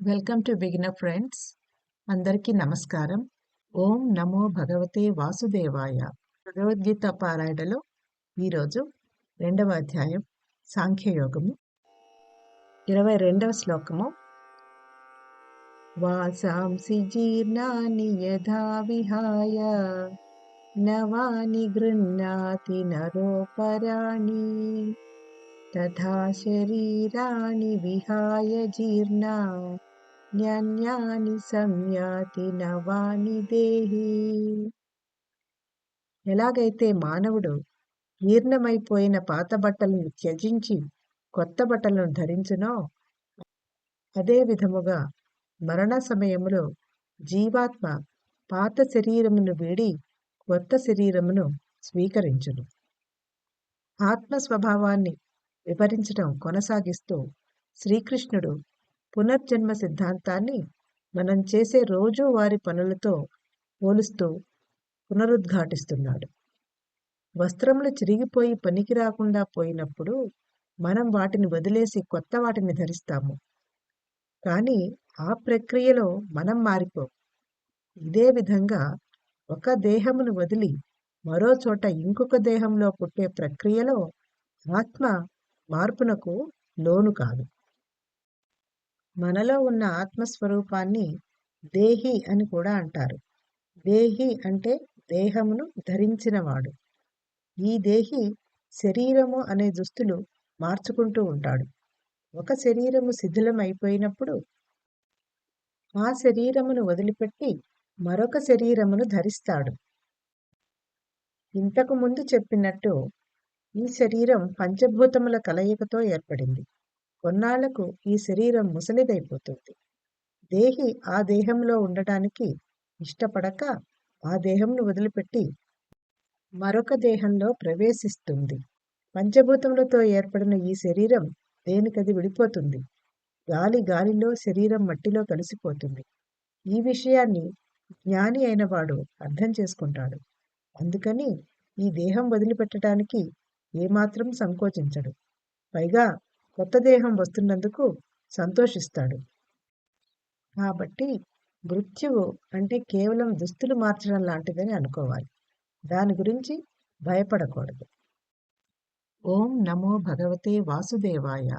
Welcome to beginner friends. అందరికీ నమస్కారం. ఓం నమో భగవతే వాసుదేవాయ. భగవద్గీత పారాయణలో ఈరోజు 2వ అధ్యాయం సాంఖ్యయోగము 22వ శ్లోకము. వాసాంసి జీర్ణాని యథా విహాయ నవాని గృహ్ణాతి నరోపరాణి తథా శరీరాణి విహాయ జీర్ణా న్యాన్యాని సంయాతి నవాని దేహి. ఎలాగైతే మానవుడు జీర్ణమైపోయిన పాత బట్టలను త్యజించి కొత్త బట్టలను ధరించునో, అదే విధముగా మరణ సమయములో జీవాత్మ పాత శరీరమును వీడి కొత్త శరీరమును స్వీకరించును. ఆత్మ స్వభావాన్ని వివరించడం కొనసాగిస్తూ శ్రీకృష్ణుడు పునర్జన్మ సిద్ధాంతాన్ని మనం చేసే రోజువారీ పనులతో పోలుస్తూ పునరుద్ఘాటిస్తున్నాడు. వస్త్రములు చిరిగిపోయి పనికి రాకుండా పోయినప్పుడు మనం వాటిని వదిలేసి కొత్త వాటిని ధరిస్తాము. కానీ ఆ ప్రక్రియలో మనం మారిపోం. ఇదే విధంగా ఒక దేహమును వదిలి మరో చోట ఇంకొక దేహంలో పుట్టే ప్రక్రియలో ఆత్మ మార్పునకు లోను కాదు. మనలో ఉన్న ఆత్మస్వరూపాన్ని దేహి అని కూడా అంటారు. దేహి అంటే దేహమును ధరించినవాడు. ఈ దేహి శరీరము అనే దుస్తులు మార్చుకుంటూ ఉంటాడు. ఒక శరీరము శిథిలం అయిపోయినప్పుడు ఆ శరీరమును వదిలిపెట్టి మరొక శరీరమును ధరిస్తాడు. ఇంతకు ముందు చెప్పినట్టు ఈ శరీరం పంచభూతముల కలయికతో ఏర్పడింది. కొన్నాళ్లకు ఈ శరీరం ముసలిదైపోతుంది. దేహి ఆ దేహంలో ఉండటానికి ఇష్టపడక ఆ దేహంను వదిలిపెట్టి మరొక దేహంలో ప్రవేశిస్తుంది. పంచభూతములతో ఏర్పడిన ఈ శరీరం దేనికది విడిపోతుంది. గాలిలో, శరీరం మట్టిలో కలిసిపోతుంది. ఈ విషయాన్ని జ్ఞాని అయినవాడు అర్థం చేసుకుంటాడు. అందుకని ఈ దేహం వదిలిపెట్టడానికి ఏమాత్రం సంకోచించడు. పైగా కొత్త దేహం వస్తున్నందుకు సంతోషిస్తాడు. కాబట్టి మృత్యువు అంటే కేవలం దుస్తులు మార్చడం లాంటిదని అనుకోవాలి. దాని గురించి భయపడకూడదు. ఓం నమో భగవతే వాసుదేవాయ.